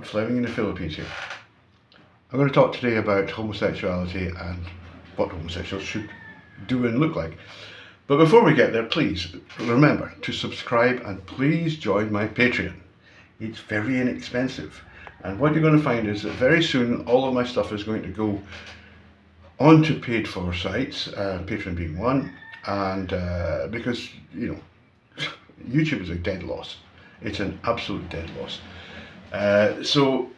Rod Fleming in the Philippines here. I'm going to talk today about homosexuality and what homosexuals should do and look like. But before we get there, please remember to subscribe and please join my Patreon. It's very inexpensive. And what you're going to find is that very soon all of my stuff is going to go onto paid for sites, Patreon being one, and because, you know, YouTube is a dead loss. It's an absolute dead loss. So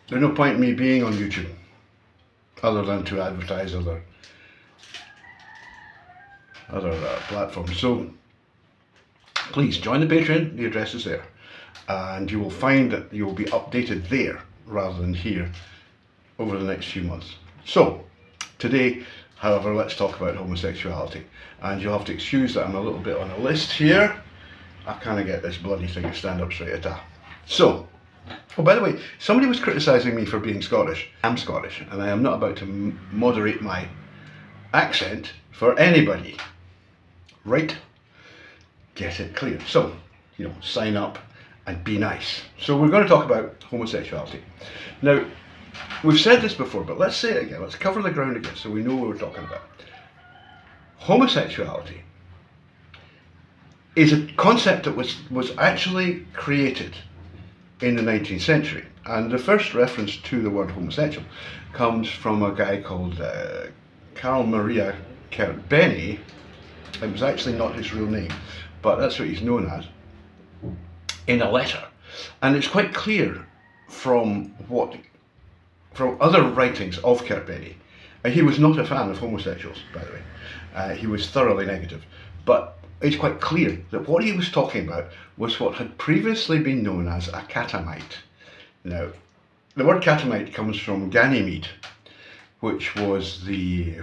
there's no point in me being on YouTube other than to advertise other platforms. So please join the Patreon, the address is there, and you will find that you will be updated there rather than here over the next few months. So today, however, let's talk about homosexuality, and you'll have to excuse that I'm a little bit on a list here. I can't get this bloody thing to stand up straight at all. So, oh, by the way, somebody was criticising me for being Scottish. I'm Scottish, and I am not about to moderate my accent for anybody. Right? Get it clear. So, you know, sign up and be nice. So we're going to talk about homosexuality. Now, we've said this before, but let's say it again. Let's cover the ground again so we know what we're talking about. Homosexuality is a concept that was actually created in the 19th century, and the first reference to the word homosexual comes from a guy called Carl Maria Kertbeny. It was actually not his real name, but that's what he's known as, in a letter. And it's quite clear from other writings of Kertbeny. He was not a fan of homosexuals, by the way. He was thoroughly negative, but it's quite clear that what he was talking about was what had previously been known as a catamite. Now, the word catamite comes from Ganymede, who was the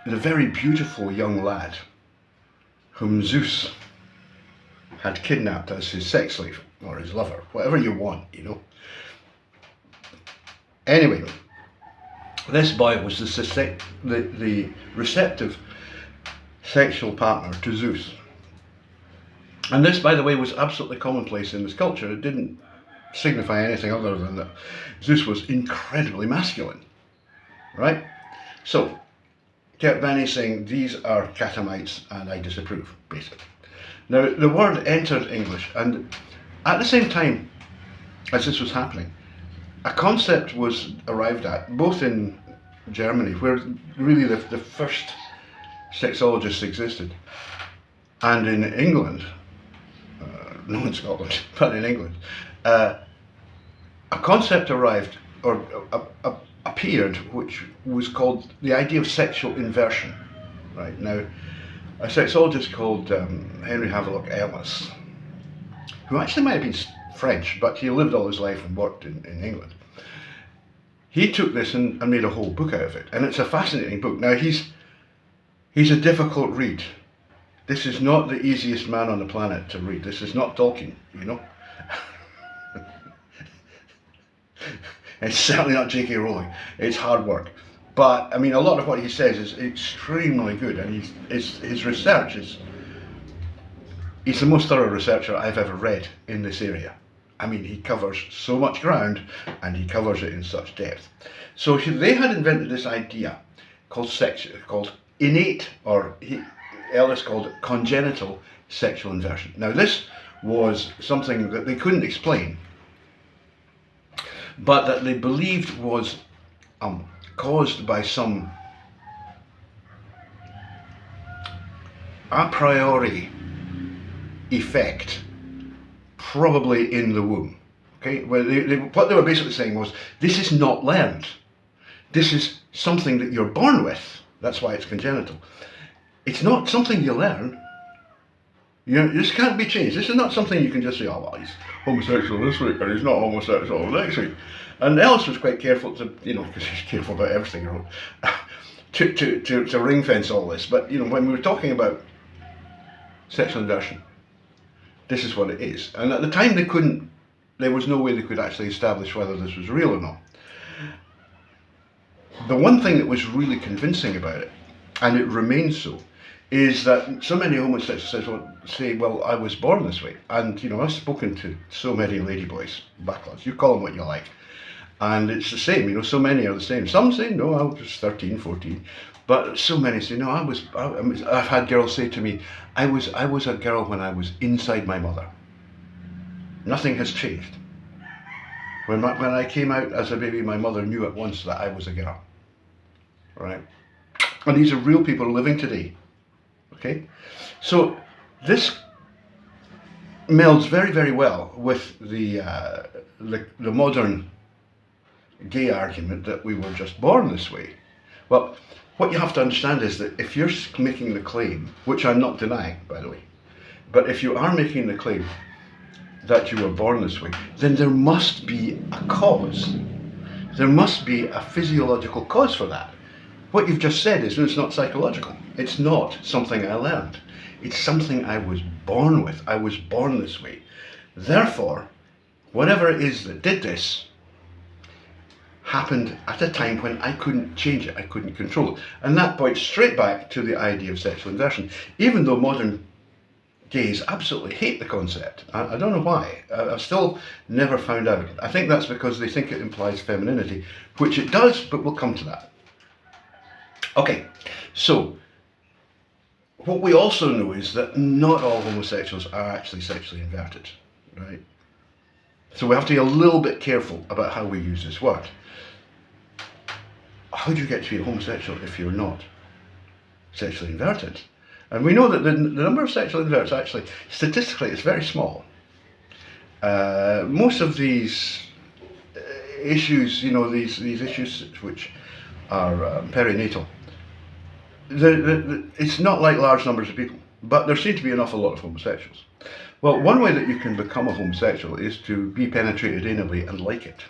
very beautiful young lad whom Zeus had kidnapped as his sex slave, or his lover, whatever you want, you know. Anyway, this boy was the receptive sexual partner to Zeus. And this, by the way, was absolutely commonplace in this culture. It didn't signify anything other than that Zeus was incredibly masculine, right? So, Kertbeny saying, these are catamites and I disapprove, basically. Now, the word entered English, and at the same time as this was happening, a concept was arrived at, both in Germany, where really the first sexologists existed, and in England, not in Scotland, but in England, a concept arrived, or appeared, which was called the idea of sexual inversion. Right now, a sexologist called Henry Havelock Ellis, who actually might have been French, but he lived all his life and worked in England. He took this and made a whole book out of it, and it's a fascinating book. Now, he's a difficult read. This is not the easiest man on the planet to read. This is not Tolkien, you know. It's certainly not J.K. Rowling. It's hard work. But, I mean, a lot of what he says is extremely good, and his research is... He's the most thorough researcher I've ever read in this area. I mean, he covers so much ground, and he covers it in such depth. So they had invented this idea called innate, or Ellis called it congenital sexual inversion. Now, this was something that they couldn't explain, but that they believed was caused by some a priori effect, probably in the womb. Okay, well, what they were basically saying was, this is not learned. This is something that you're born with. That's why it's congenital. It's not something you learn. This can't be changed. This is not something you can just say, oh, well, he's homosexual this week, or he's not homosexual next week. And Ellis was quite careful to, you know, because he's careful about everything he wrote, to ring fence all this. But, you know, when we were talking about sexual inversion, this is what it is. And at the time there was no way they could actually establish whether this was real or not. The one thing that was really convincing about it, and it remains so, is that so many homosexuals say, well, I was born this way. And, you know, I've spoken to so many ladyboys, backwards, you call them what you like. And it's the same, you know, so many are the same. Some say, no, I was 13, 14. But so many say, no, I've had girls say to me, I was a girl when I was inside my mother. Nothing has changed. When I came out as a baby, my mother knew at once that I was a girl. Right? And these are real people living today. Okay? So this melds very, very well with the modern gay argument that we were just born this way. Well, what you have to understand is that if you're making the claim, which I'm not denying, by the way, but if you are making the claim that you were born this way, then there must be a cause. There must be a physiological cause for that. What you've just said is it's not psychological. It's not something I learned. It's something I was born with. I was born this way. Therefore, whatever it is that did this happened at a time when I couldn't change it, I couldn't control it. And that points straight back to the idea of sexual inversion. Even though modern gays absolutely hate the concept. I don't know why. I've still never found out. I think that's because they think it implies femininity, which it does, but we'll come to that. Okay, so what we also know is that not all homosexuals are actually sexually inverted, right? So we have to be a little bit careful about how we use this word. How do you get to be a homosexual if you're not sexually inverted? And we know that the number of sexual inverts actually, statistically, is very small. Most of these issues, you know, these issues which are perinatal, it's not like large numbers of people, but there seem to be an awful lot of homosexuals. Well, one way that you can become a homosexual is to be penetrated anally and like it.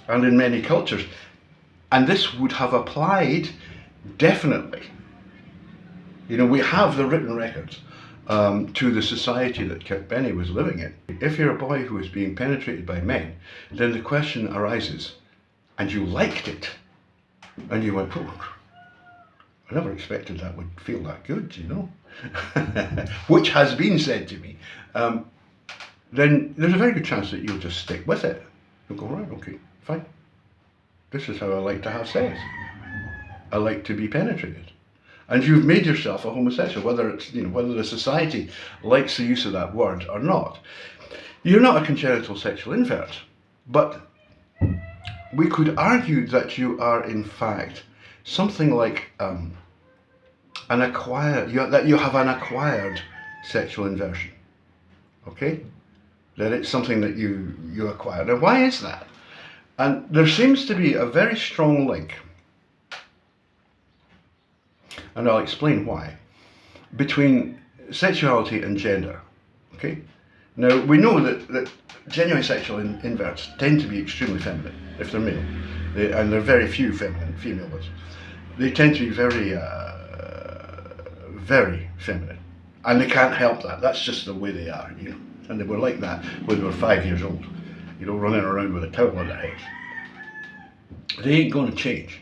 And in many cultures, and this would have applied definitely. You know, we have the written records to the society that Pmen was living in. If you're a boy who is being penetrated by men, then the question arises, and you liked it, and you went, oh, I never expected that would feel that good, you know, which has been said to me, then there's a very good chance that you'll just stick with it. You'll go, right, okay, fine. This is how I like to have sex. I like to be penetrated. And you've made yourself a homosexual, whether it's, you know, whether the society likes the use of that word or not. You're not a congenital sexual invert, but we could argue that you are in fact something like that you have an acquired sexual inversion. Okay? That it's something that you acquire. Now, why is that? And there seems to be a very strong link, and I'll explain why, between sexuality and gender. Okay? Now, we know that genuine sexual inverts tend to be extremely feminine if they're male, and there are very few female ones. They tend to be very, very feminine, and they can't help that. That's just the way they are, you know. And they were like that when they were 5 years old, you know, running around with a towel on their heads. They ain't going to change.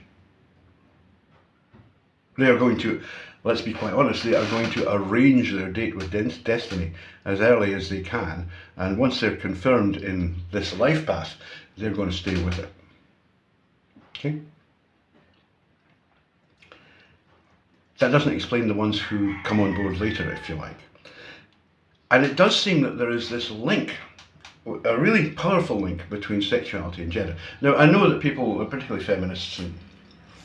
They are going to, let's be quite honest, they are going to arrange their date with destiny as early as they can, and once they're confirmed in this life path, they're going to stay with it. Okay? That doesn't explain the ones who come on board later, if you like. And it does seem that there is this link, a really powerful link between sexuality and gender. Now, I know that people, particularly feminists and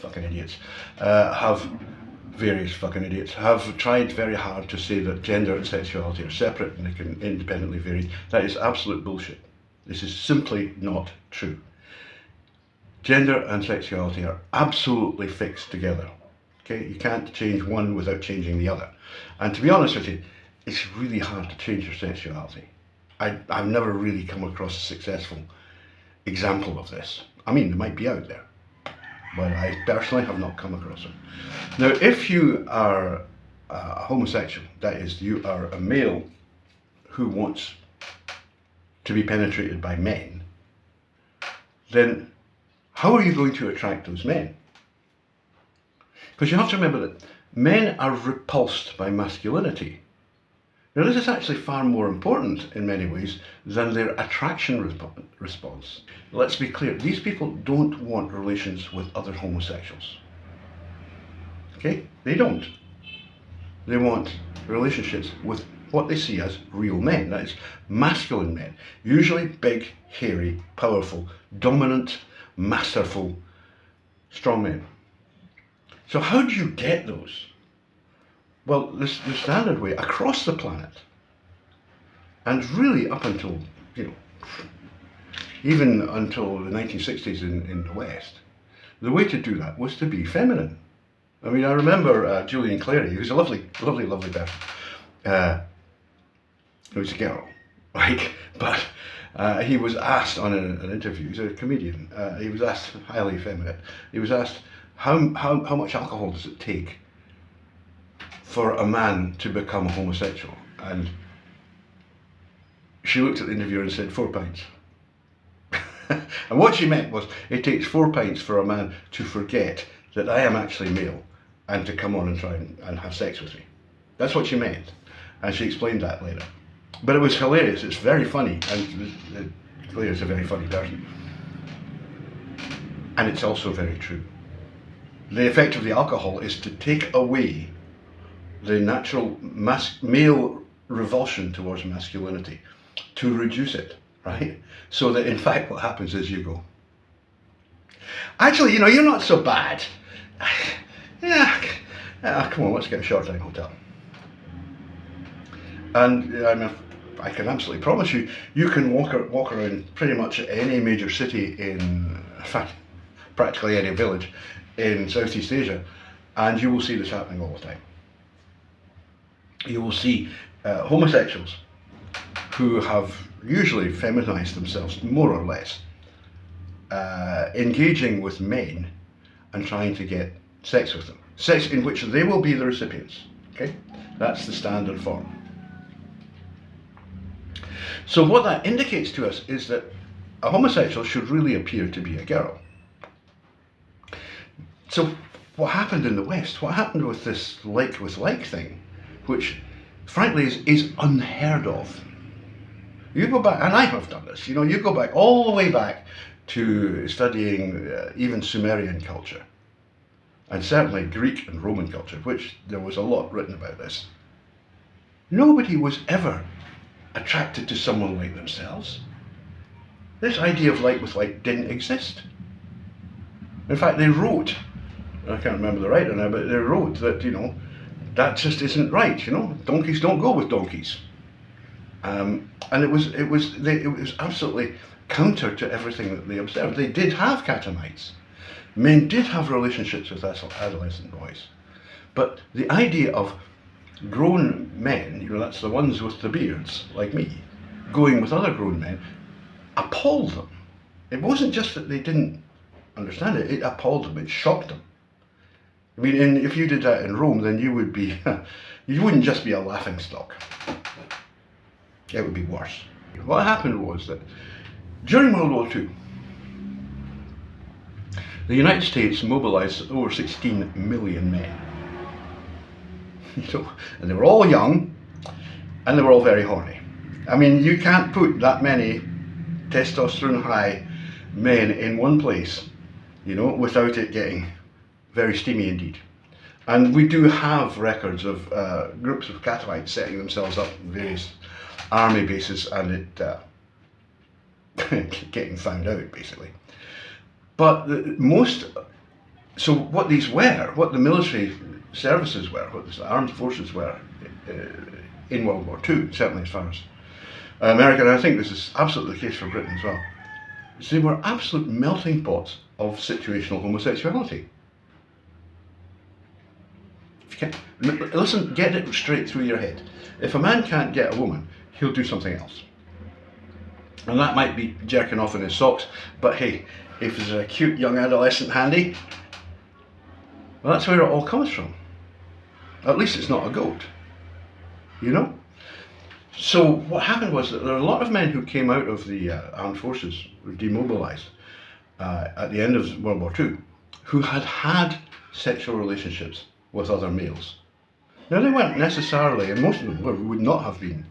fucking idiots, various fucking idiots, have tried very hard to say that gender and sexuality are separate and they can independently vary. That is absolute bullshit. This is simply not true. Gender and sexuality are absolutely fixed together. Okay, you can't change one without changing the other. And to be honest with you, it's really hard to change your sexuality. I've never really come across a successful example of this. I mean, they might be out there, but I personally have not come across them. Now, if you are a homosexual, that is, you are a male who wants to be penetrated by men, then how are you going to attract those men? Because you have to remember that Men are repulsed by masculinity. Now, this is actually far more important in many ways than their attraction response. Let's be clear, these people don't want relations with other homosexuals. Okay? They don't. They want relationships with what they see as real men, that is, masculine men. Usually big, hairy, powerful, dominant, masterful, strong men. So how do you get those? Well, the standard way across the planet, and really up until, even until the 1960s in the West, the way to do that was to be feminine. I mean, I remember Julian Clary, who's a lovely, lovely, lovely person. He was a girl, but he was asked on an interview, he's a comedian, he was asked, highly effeminate, he was asked, how much alcohol does it take for a man to become a homosexual? And she looked at the interviewer and said, 4 pints. And what she meant was, it takes 4 pints for a man to forget that I am actually male and to come on and try and have sex with me. That's what she meant. And she explained that later. But it was hilarious, it's very funny, and Claire's a very funny person. And it's also very true. The effect of the alcohol is to take away the natural male revulsion towards masculinity, to reduce it, right? So that in fact what happens is you go, actually, you're not so bad. Yeah, come on, let's get a short time hotel. And I can absolutely promise you, you can walk around pretty much any major city in fact, practically any village in Southeast Asia, and you will see this happening all the time. You will see homosexuals who have usually feminized themselves, more or less, engaging with men and trying to get sex with them. Sex in which they will be the recipients. Okay? That's the standard form. So what that indicates to us is that a homosexual should really appear to be a girl. So what happened in the West, what happened with this like with like thing, which frankly is unheard of. You go back, and I have done this, you go back all the way back to studying even Sumerian culture, and certainly Greek and Roman culture, which there was a lot written about this. Nobody was ever attracted to someone like themselves. This idea of like with like didn't exist. In fact, they wrote, I can't remember the writer now, but they wrote that, that just isn't right, donkeys don't go with donkeys. And it was absolutely counter to everything that they observed. They did have catamites. Men did have relationships with adolescent boys. But the idea of grown men, that's the ones with the beards, like me, going with other grown men, appalled them. It wasn't just that they didn't understand it, it appalled them, it shocked them. I mean, if you did that in Rome, then you would be, you wouldn't just be a laughingstock. It would be worse. What happened was that during World War II, the United States mobilized over 16 million men. And they were all young, and they were all very horny. I mean, you can't put that many testosterone high men in one place, without it getting very steamy indeed. And we do have records of groups of catamites setting themselves up in various army bases and it getting found out, basically. But so what these were, what the military services were, what the armed forces were in World War II, certainly as far as America, and I think this is absolutely the case for Britain as well, is they were absolute melting pots of situational homosexuality. Listen, get it straight through your head. If a man can't get a woman, he'll do something else. And that might be jerking off in his socks, but hey, if there's a cute young adolescent handy, well, that's where it all comes from. At least it's not a goat, So what happened was that there were a lot of men who came out of the armed forces, were demobilized at the end of World War II, who had had sexual relationships with other males. Now they weren't necessarily, and most of them would not have been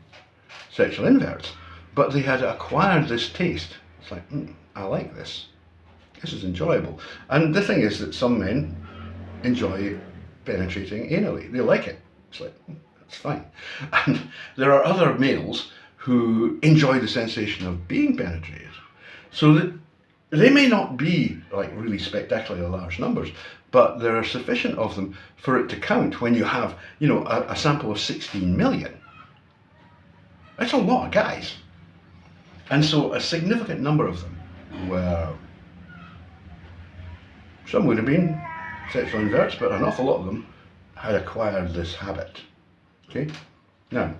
sexual inverts, but they had acquired this taste. It's like, I like this. This is enjoyable. And the thing is that some men enjoy penetrating anally. They like it. It's like, that's fine. And there are other males who enjoy the sensation of being penetrated. So that they may not be like really spectacularly large numbers, but there are sufficient of them for it to count when you have, you know, a sample of 16 million. That's a lot of guys. And so a significant number of them were, some would have been sexual inverts, but an awful lot of them had acquired this habit. Okay? Now,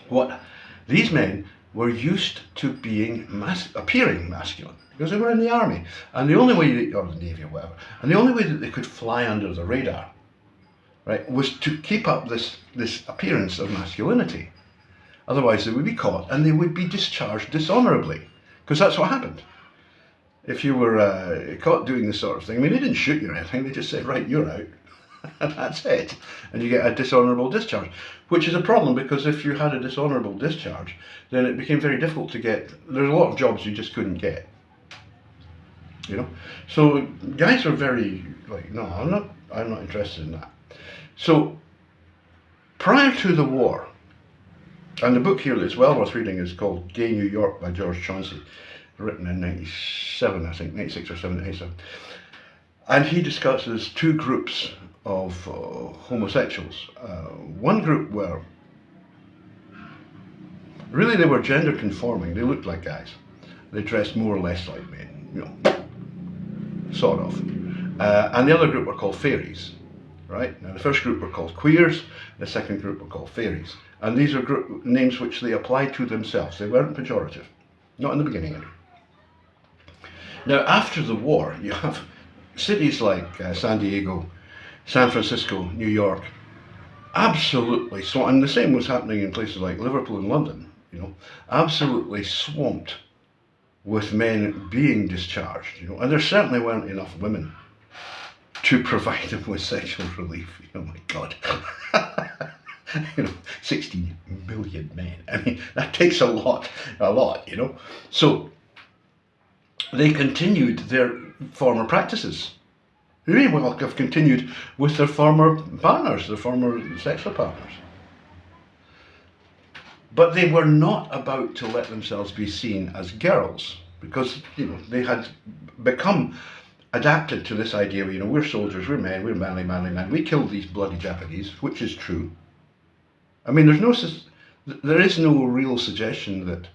what these men were used to being appearing masculine because they were in the army, and the only way, or the navy or whatever, and the only way that they could fly under the radar, right, was to keep up this appearance of masculinity. Otherwise, they would be caught and they would be discharged dishonorably, because that's what happened. If you were caught doing this sort of thing, I mean, they didn't shoot you or anything, they just said, right, you're out. And that's it. And you get a dishonourable discharge, which is a problem because if you had a dishonourable discharge, then it became very difficult to get. There's a lot of jobs you just couldn't get. You know? So guys are very like, no, I'm not interested in that. So prior to the war, and the book here that's well worth reading is called Gay New York by George Chauncey, written in 97, I think, 96 or 97. And he discusses two groups of homosexuals. One group were, really they were gender conforming, they looked like guys. They dressed more or less like men, you know, sort of. And the other group were called Fairies, right? Now the first group were called queers, the second group were called Fairies. And these are group names which they applied to themselves. They weren't pejorative, not in the beginning anyway. Now after the war, you have cities like San Diego, San Francisco, New York, absolutely swamped, and the same was happening in places like Liverpool and London, you know, absolutely swamped with men being discharged, you know, and there certainly weren't enough women to provide them with sexual relief. Oh my God. You know, 16 million men. I mean, that takes a lot, you know. So they continued their former practices. They may well have continued with their former partners, their former sexual partners. But they were not about to let themselves be seen as girls because, you know, they had become adapted to this idea of, you know, we're soldiers, we're men, we're manly men. We killed these bloody Japanese, which is true. I mean, there is no real suggestion that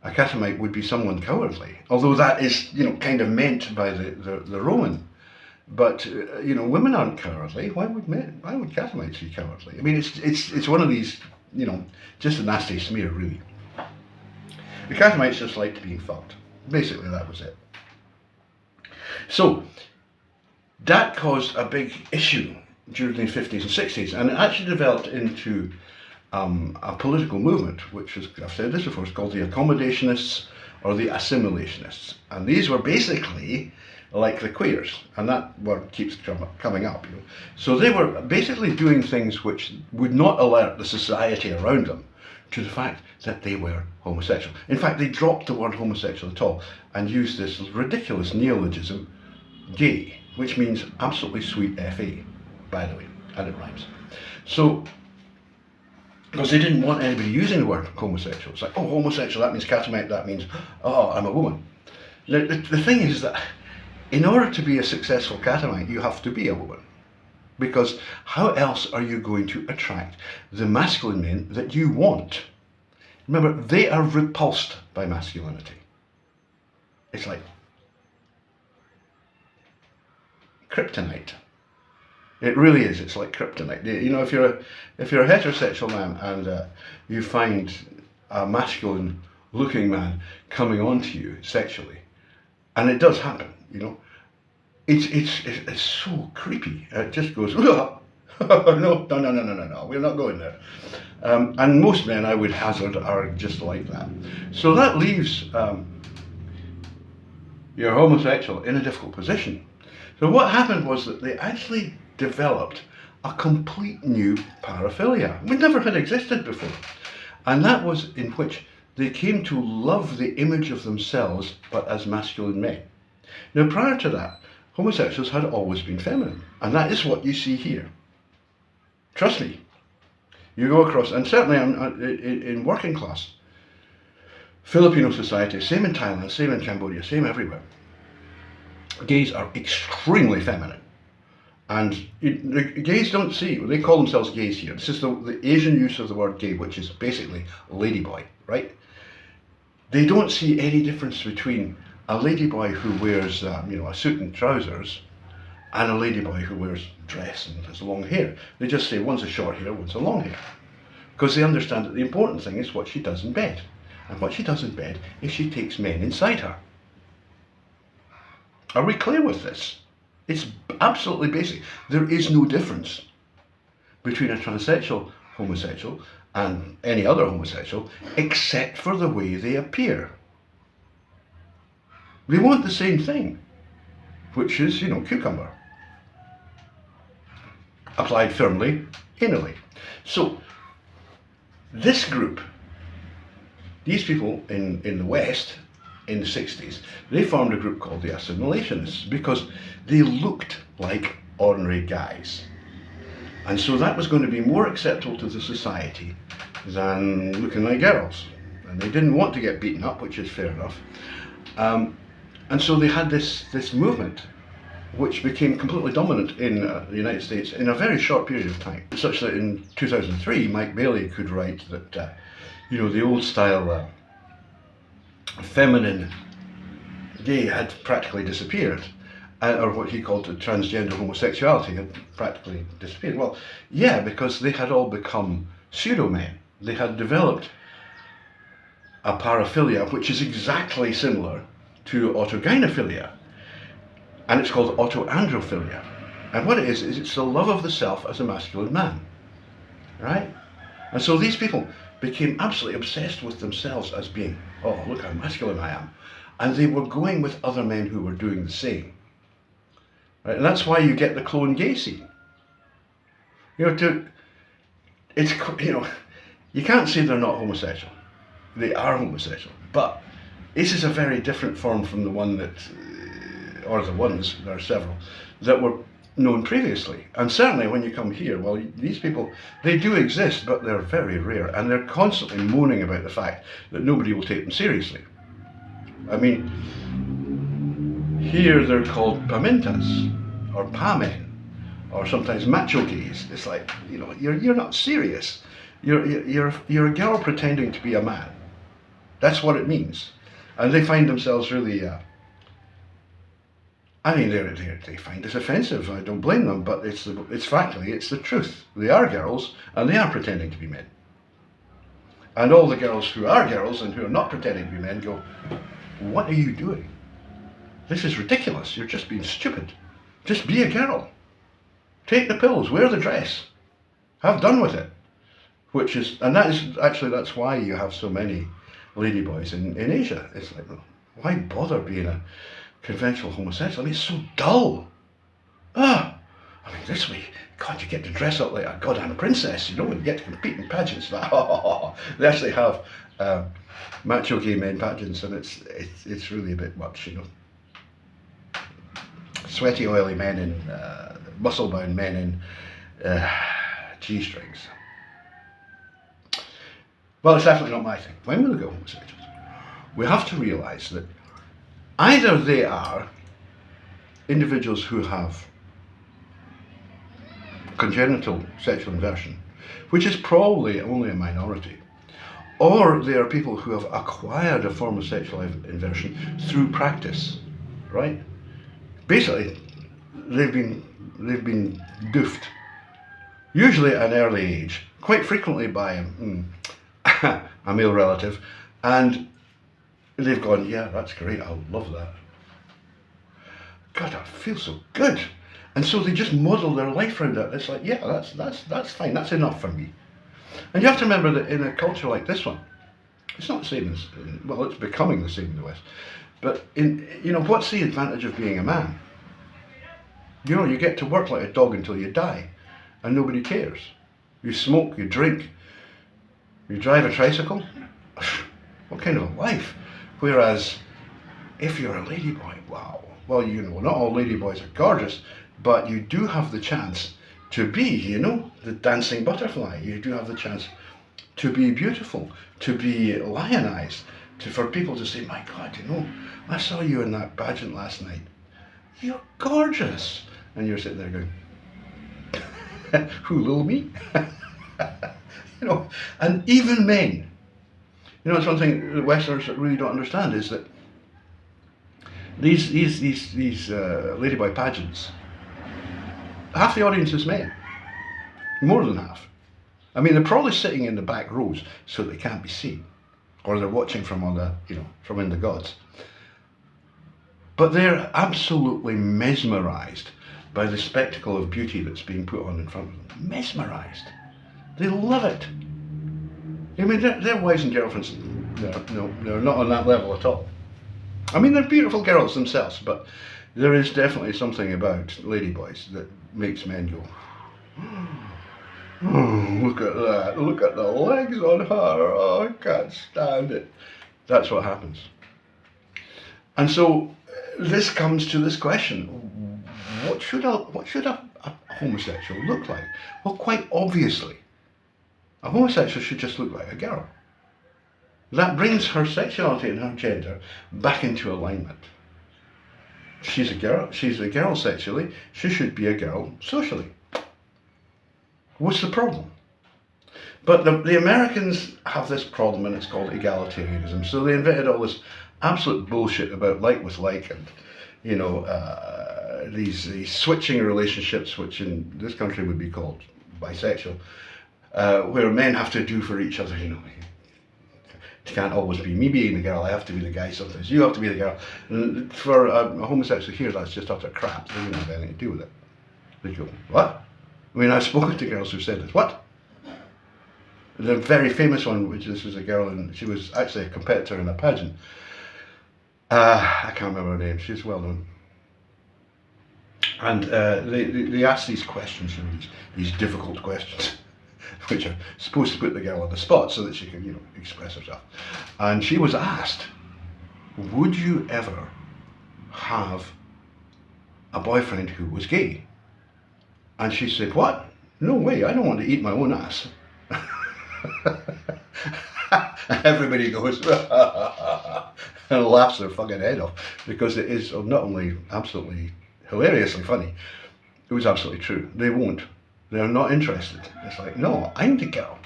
a catamite would be someone cowardly, although that is, you know, kind of meant by the Roman. But you know, women aren't cowardly. Why would catamites be cowardly? I mean, it's one of these, you know, just a nasty smear, really. The catamites just liked being fucked. Basically, that was it. So that caused a big issue during the 50s and 60s, and it actually developed into a political movement, which is, I've said this before, it's called the accommodationists or the assimilationists. And these were basically like the queers, and that word keeps coming up. You know? So they were basically doing things which would not alert the society around them to the fact that they were homosexual. In fact, they dropped the word homosexual at all and used this ridiculous neologism, gay, which means absolutely sweet F.A., by the way, and it rhymes. So, because they didn't want anybody using the word homosexual. It's like, oh, homosexual, that means catamite, that means, oh, I'm a woman. Now, the thing is that in order to be a successful catamite, you have to be a woman. Because how else are you going to attract the masculine men that you want? Remember, they are repulsed by masculinity. It's like kryptonite. It really is. It's like kryptonite. You know, if you're a heterosexual man and you find a masculine-looking man coming on to you sexually, and it does happen, you know, it's so creepy. It just goes, no, we're not going there. And most men, I would hazard, are just like that. So that leaves your homosexual in a difficult position. So what happened was that they actually developed a complete new paraphilia, which never had existed before. And that was in which they came to love the image of themselves, but as masculine men. Now, prior to that, homosexuals had always been feminine, and that is what you see here. Trust me. You go across, and certainly in working class, Filipino society, same in Thailand, same in Cambodia, same everywhere. Gays are extremely feminine. And the gays don't see, they call themselves gays here. This is the Asian use of the word gay, which is basically ladyboy, right? They don't see any difference between a ladyboy who wears a suit and trousers and a ladyboy who wears dress and has long hair. They just say one's a short hair, one's a long hair. Because they understand that the important thing is what she does in bed. And what she does in bed is she takes men inside her. Are we clear with this? It's absolutely basic. There is no difference between a transsexual homosexual and any other homosexual except for the way they appear. They want the same thing, which is, cucumber. Applied firmly, anally. So, this group, these people in the West, in the 60s, they formed a group called the Assimilationists because they looked like ordinary guys. And so that was going to be more acceptable to the society than looking like girls. And they didn't want to get beaten up, which is fair enough. And so they had this movement which became completely dominant in the United States in a very short period of time. Such that in 2003, Mike Bailey could write that, the old style feminine gay had practically disappeared, or what he called transgender homosexuality had practically disappeared. Well, yeah, because they had all become pseudo-men. They had developed a paraphilia which is exactly similar to autogynephilia, and it's called autoandrophilia. And what it is it's the love of the self as a masculine man, right? And so these people became absolutely obsessed with themselves as being, oh, look how masculine I am. And they were going with other men who were doing the same. Right? And that's why you get the clone gay scene. You can't say they're not homosexual. They are homosexual. But this is a very different form from the one that, or the ones, there are several, that were known previously. And certainly when you come here, well, these people, they do exist, but they're very rare, and they're constantly moaning about the fact that nobody will take them seriously. I mean, here they're called Pmentas, or Pmen, or sometimes macho gays. It's like, you're not serious. You're a girl pretending to be a man. That's what it means. And they find themselves really, they find this offensive. I don't blame them, but it's the truth. They are girls, and they are pretending to be men. And all the girls who are girls and who are not pretending to be men go, what are you doing? This is ridiculous. You're just being stupid. Just be a girl. Take the pills, wear the dress. Have done with it. That's why you have so many ladyboys in Asia. It's like, well, why bother being a conventional homosexual? I mean, it's so dull. This way, God, you get to dress up like a goddamn princess, and you get to compete in pageants. They actually have macho gay men pageants, and it's really a bit much, Sweaty, oily men in muscle-bound men in G-strings. Well, it's definitely not my thing. When we look at homosexuals, we have to realise that either they are individuals who have congenital sexual inversion, which is probably only a minority, or they are people who have acquired a form of sexual inversion through practice, right? Basically, they've been goofed, usually at an early age, quite frequently by a male relative, and they've gone, yeah, that's great, I love that. God, that feels so good. And so they just model their life around that. It's like, yeah, that's fine, that's enough for me. And you have to remember that in a culture like this one, it's not the same as, well, it's becoming the same in the West. But what's the advantage of being a man? You know, you get to work like a dog until you die, and nobody cares. You smoke, you drink, you drive a tricycle. What kind of a life? Whereas, if you're a ladyboy, wow. Well, you know, not all ladyboys are gorgeous, but you do have the chance to be, you know, the dancing butterfly. You do have the chance to be beautiful, to be lionized, for people to say, my God, you know, I saw you in that pageant last night. You're gorgeous. And you're sitting there going, who, little me? You know, and even men. You know, it's one thing the Westerners really don't understand is that these ladyboy pageants, half the audience is men, more than half. I mean, they're probably sitting in the back rows so they can't be seen, or they're watching from from in the gods. But they're absolutely mesmerised by the spectacle of beauty that's being put on in front of them. Mesmerised. They love it. I mean, their wives and girlfriends, they're not on that level at all. I mean, they're beautiful girls themselves, but there is definitely something about ladyboys that makes men go, oh, look at that, look at the legs on her, oh, I can't stand it. That's what happens. And so this comes to this question, what should a homosexual look like? Well, quite obviously, a homosexual should just look like a girl. That brings her sexuality and her gender back into alignment. She's a girl sexually, she should be a girl socially. What's the problem? But the Americans have this problem, and it's called egalitarianism. So they invented all this absolute bullshit about like with like, and you know, these switching relationships, which in this country would be called bisexual, where men have to do for each other, you know. It can't always be me being the girl, I have to be the guy sometimes, you have to be the girl. And for a homosexual here, that's just utter crap. They don't have anything to do with it. They go, what? I mean, I've spoken to girls who said this, what? The very famous one, which this was a girl, and she was actually a competitor in a pageant. I can't remember her name, she's well known. And they asked these questions, you know, these difficult questions, which are supposed to put the girl on the spot so that she can, you know, express herself. And she was asked, would you ever have a boyfriend who was gay? And she said, what? No way, I don't want to eat my own ass. Everybody goes and laughs their fucking head off, because it is not only absolutely hilariously funny, it was absolutely true. They won't. They're not interested. It's like, no, I'm the girl.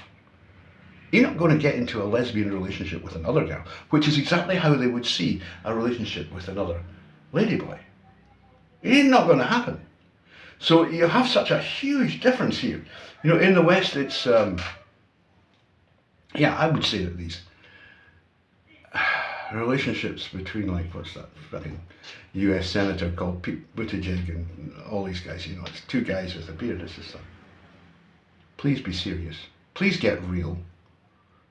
You're not going to get into a lesbian relationship with another girl, which is exactly how they would see a relationship with another ladyboy. It's not going to happen. So you have such a huge difference here. You know, in the West, it's, yeah, I would say that these relationships between, like, what's that fucking US senator called Pete Buttigieg and all these guys, you know, it's two guys with a beard. It's just like, please be serious. Please get real.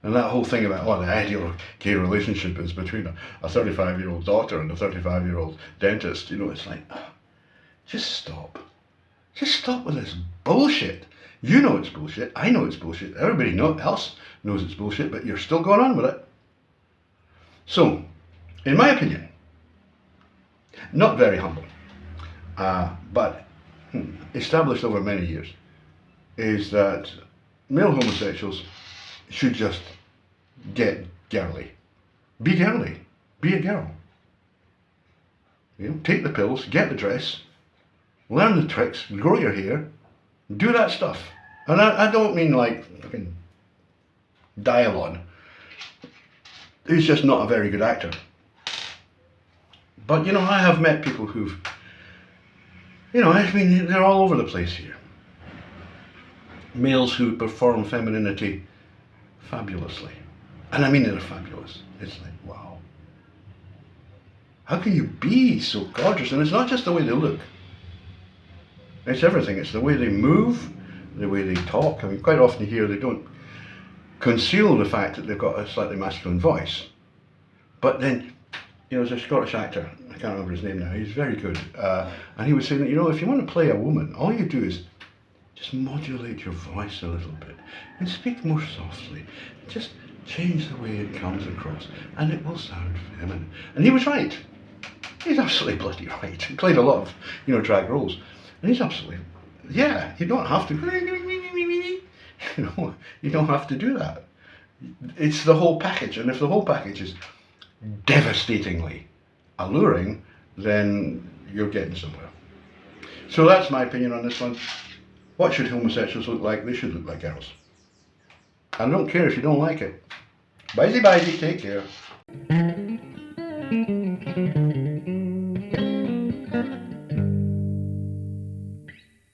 And that whole thing about, oh, the ideal gay relationship is between a 35-year-old doctor and a 35-year-old dentist, you know, it's like, just stop. Just stop with this bullshit. You know it's bullshit. I know it's bullshit. Everybody else knows it's bullshit, but you're still going on with it. So, in my opinion, not very humble, but established over many years, is that male homosexuals should just get girly. Be girly. Be a girl. You know, take the pills, get the dress, learn the tricks, grow your hair, do that stuff. And I don't mean like fucking Dialon, who's just not a very good actor. But, you know, I have met people who've, you know, I mean, they're all over the place here. Males who perform femininity fabulously. And I mean, they're fabulous. It's like, wow. How can you be so gorgeous? And it's not just the way they look. It's everything. It's the way they move, the way they talk. I mean, quite often you hear they don't conceal the fact that they've got a slightly masculine voice. But then you know, there's a Scottish actor, I can't remember his name now, he's very good. And he was saying that, you know, if you want to play a woman, all you do is just modulate your voice a little bit and speak more softly. Just change the way it comes across and it will sound feminine. And he was right. He's absolutely bloody right. He played a lot of, you know, drag roles. And he's absolutely, yeah, you don't have to, you know, you don't have to do that. It's the whole package. And if the whole package is devastatingly alluring, then you're getting somewhere. So that's my opinion on this one. What should homosexuals look like? They should look like girls. I don't care if you don't like it. Bye bye, take care.